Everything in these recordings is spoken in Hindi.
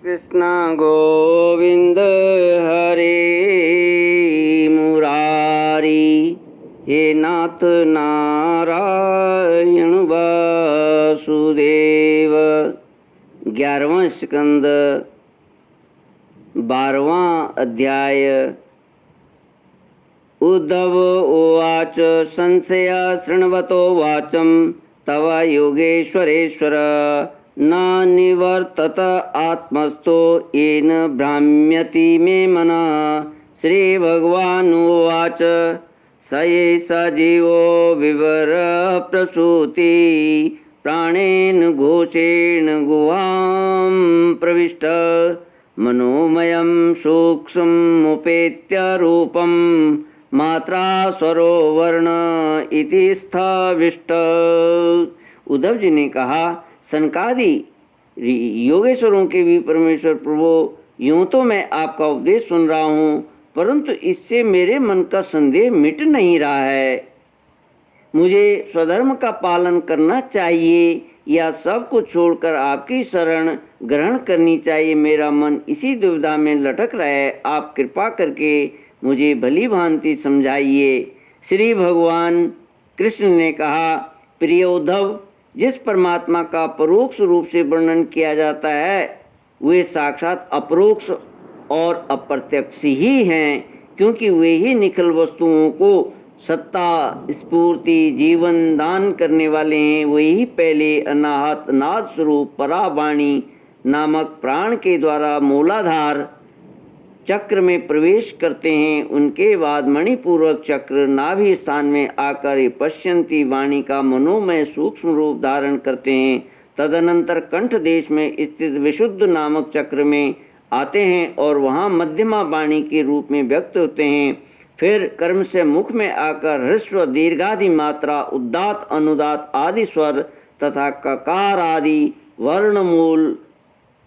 कृष्ण गोविंद हरे मुरारी। हे नाथ नारायण वासुदेव। 11वां स्कंद 12वां अध्याय। उद्धव उवाच संशय शृण्वतो वाचं तव योगेश्वरेश्वर न निवर्तत आत्मस्थो येन भ्राम्यति मे मनः। श्रीभगवानुवाच स एष जीवो विवर प्रसूति प्राणेन घोषेण गुहां प्रविष्ट मनोमयं सूक्ष्ममुपेत्य रूपं मात्रा स्वरो वर्ण इति स्थाविष्ट। उद्धव जी ने कहा, सनकादि योगेश्वरों के भी परमेश्वर प्रभु, यूं तो मैं आपका उपदेश सुन रहा हूँ, परंतु इससे मेरे मन का संदेह मिट नहीं रहा है। मुझे स्वधर्म का पालन करना चाहिए या सब कुछ छोड़कर आपकी शरण ग्रहण करनी चाहिए। मेरा मन इसी दुविधा में लटक रहा है। आप कृपा करके मुझे भली भांति समझाइए। श्री भगवान कृष्ण ने कहा, प्रिय उद्धव, जिस परमात्मा का परोक्ष रूप से वर्णन किया जाता है वे साक्षात अपरोक्ष और अप्रत्यक्ष ही हैं, क्योंकि वे ही निखिल वस्तुओं को सत्ता स्फूर्ति जीवन दान करने वाले हैं। वही पहले अनाहत नाद स्वरूप परावाणी नामक प्राण के द्वारा मूलाधार चक्र में प्रवेश करते हैं। उनके बाद मणिपूर्वक चक्र नाभि स्थान में आकर पश्यंती वाणी का मनोमय सूक्ष्म रूप धारण करते हैं। तदनंतर कंठ देश में स्थित विशुद्ध नामक चक्र में आते हैं और वहाँ मध्यमा वाणी के रूप में व्यक्त होते हैं। फिर कर्म से मुख में आकर ह्रस्व दीर्घादि मात्रा उदात अनुदात आदि स्वर तथा ककार आदि वर्णमूल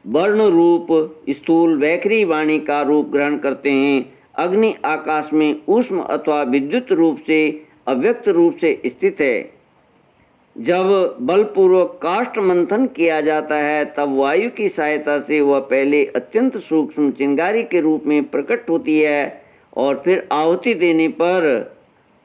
वर्ण रूप स्थूल वैखरी वाणी का रूप ग्रहण करते हैं। अग्नि आकाश में ऊष्म अथवा विद्युत रूप से अव्यक्त रूप से स्थित है। जब बलपूर्वक काष्ठ मंथन किया जाता है तब वायु की सहायता से वह पहले अत्यंत सूक्ष्म चिंगारी के रूप में प्रकट होती है और फिर आहुति देने पर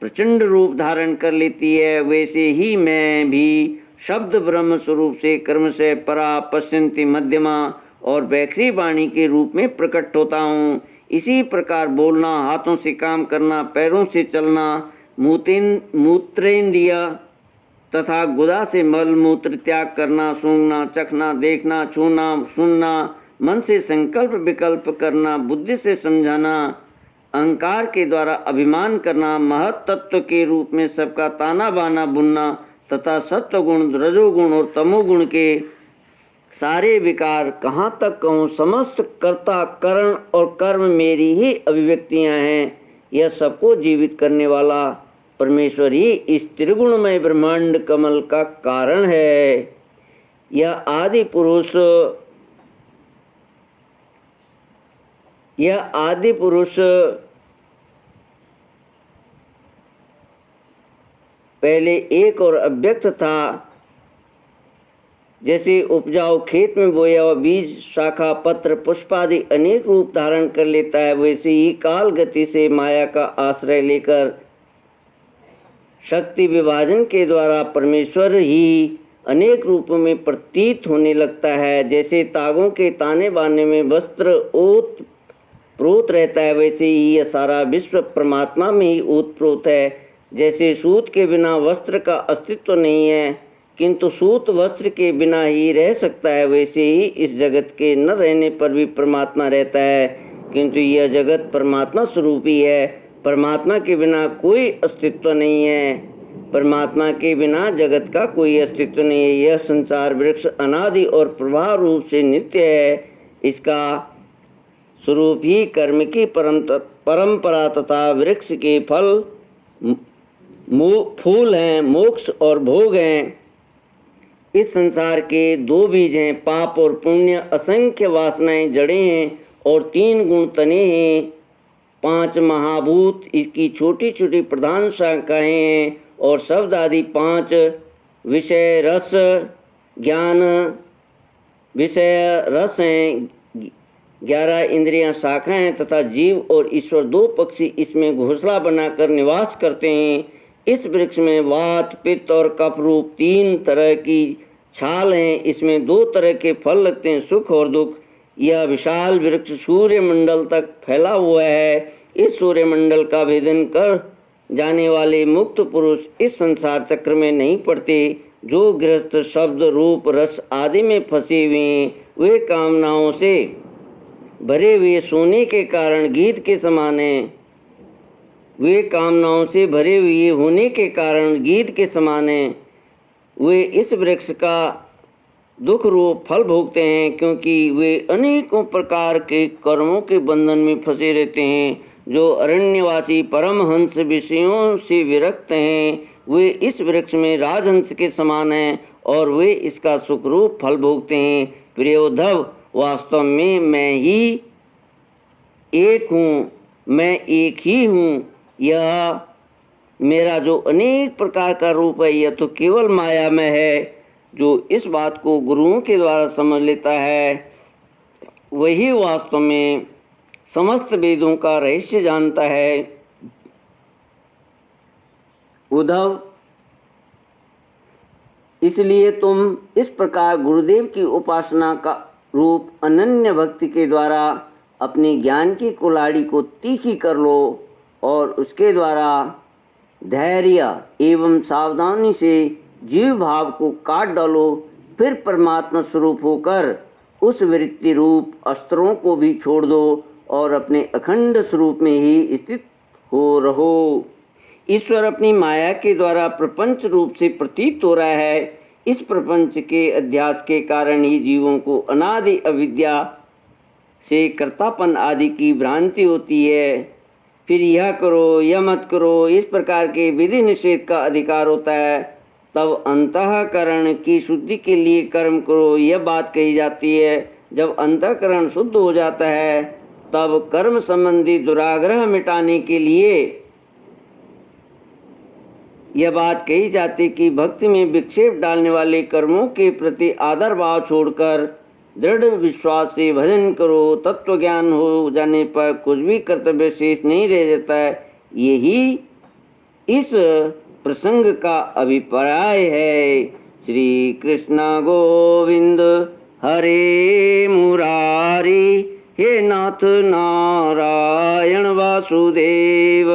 प्रचंड रूप धारण कर लेती है। वैसे ही मैं भी शब्द ब्रह्म स्वरूप से कर्म से परा पश्यंती मध्यमा और वैखरी वाणी के रूप में प्रकट होता हूँ। इसी प्रकार बोलना, हाथों से काम करना, पैरों से चलना, मूत्रेंद्रिय तथा गुदा से मल मूत्र त्याग करना, सूंघना, चखना, देखना, छूना, सुनना, मन से संकल्प विकल्प करना, बुद्धि से समझाना, अहंकार के द्वारा अभिमान करना, महत तत्व के रूप में सबका ताना बाना बुनना तथा सत्वगुण रजोगुण और तमोगुण के सारे विकार कहाँ तक कहूँ, समस्त कर्ता करण और कर्म मेरी ही अभिव्यक्तियाँ हैं। यह सबको जीवित करने वाला परमेश्वर ही इस त्रिगुणमय ब्रह्मांड कमल का कारण है। यह आदि पुरुष पहले एक और अव्यक्त था। जैसे उपजाऊ खेत में बोया हुआ बीज शाखा पत्र पुष्पादि अनेक रूप धारण कर लेता है, वैसे ही काल गति से माया का आश्रय लेकर शक्ति विभाजन के द्वारा परमेश्वर ही अनेक रूपों में प्रतीत होने लगता है। जैसे तागों के ताने बाने में वस्त्र ओतप्रोत रहता है, वैसे ही यह सारा विश्व परमात्मा में ही ओतप्रोत है। जैसे सूत के बिना वस्त्र का अस्तित्व नहीं है, किंतु सूत वस्त्र के बिना ही रह सकता है, वैसे ही इस जगत के न रहने पर भी परमात्मा रहता है, किंतु यह जगत परमात्मा स्वरूप ही है। परमात्मा के बिना कोई अस्तित्व नहीं है। परमात्मा के बिना जगत का कोई अस्तित्व नहीं है। यह संसार वृक्ष अनादि और प्रवाह रूप से नित्य है। इसका स्वरूप ही कर्म की परंपरा तथा वृक्ष के फल फूल हैं, मोक्ष और भोग हैं। इस संसार के दो बीज हैं, पाप और पुण्य, असंख्य वासनाएं जड़ें हैं और 3 गुण तने हैं। 5 महाभूत इसकी छोटी छोटी प्रधान शाखाएं हैं और शब्द आदि 5 विषय रस ज्ञान विषय रस हैं। 11 इंद्रियां शाखाएं तथा जीव और ईश्वर 2 पक्षी इसमें घोंसला बनाकर निवास करते हैं। इस वृक्ष में वात, पित्त और कफ रूप 3 तरह की छाल हैं। इसमें 2 तरह के फल लगते हैं, सुख और दुख। यह विशाल वृक्ष सूर्य मंडल तक फैला हुआ है। इस सूर्य मंडल का भेदन कर जाने वाले मुक्त पुरुष इस संसार चक्र में नहीं पड़ते। जो गृहस्थ शब्द, रूप, रस आदि में फंसे हुए हैं, वे कामनाओं से भरे हुए सोने के कारण गीत के समान हैं। वे कामनाओं से भरे हुए होने के कारण गीत के समान हैं। वे इस वृक्ष का दुख रूप फल भोगते हैं, क्योंकि वे अनेकों प्रकार के कर्मों के बंधन में फंसे रहते हैं। जो अरण्यवासी परमहंस विषयों से विरक्त हैं, वे इस वृक्ष में राजहंस के समान हैं और वे इसका सुख रूप फल भोगते हैं। प्रिय उद्धव, वास्तव में मैं ही एक हूँ, मैं एक ही हूँ। यह मेरा जो अनेक प्रकार का रूप है, यह तो केवल माया में है। जो इस बात को गुरुओं के द्वारा समझ लेता है, वही वास्तव में समस्त वेदों का रहस्य जानता है। उद्धव, इसलिए तुम इस प्रकार गुरुदेव की उपासना का रूप अनन्य भक्ति के द्वारा अपने ज्ञान की कुल्हाड़ी को तीखी कर लो और उसके द्वारा धैर्य एवं सावधानी से जीव भाव को काट डालो। फिर परमात्मा स्वरूप होकर उस वृत्ति रूप अस्त्रों को भी छोड़ दो और अपने अखंड स्वरूप में ही स्थित हो रहो। ईश्वर अपनी माया के द्वारा प्रपंच रूप से प्रतीत हो रहा है। इस प्रपंच के अध्यास के कारण ही जीवों को अनादि अविद्या से कर्तापन आदि की भ्रांति होती है। फिर यह करो, यह मत करो, इस प्रकार के विधि निषेध का अधिकार होता है। तब अंतःकरण की शुद्धि के लिए कर्म करो, यह बात कही जाती है। जब अंतःकरण शुद्ध हो जाता है, तब कर्म संबंधी दुराग्रह मिटाने के लिए यह बात कही जाती कि भक्ति में विक्षेप डालने वाले कर्मों के प्रति आदर भाव छोड़कर दृढ़ विश्वास से भजन करो। तत्व ज्ञान हो जाने पर कुछ भी कर्तव्य शेष नहीं रह जाता है। यही इस प्रसंग का अभिप्राय है। श्री कृष्ण गोविंद हरे मुरारी, हे नाथ नारायण वासुदेव।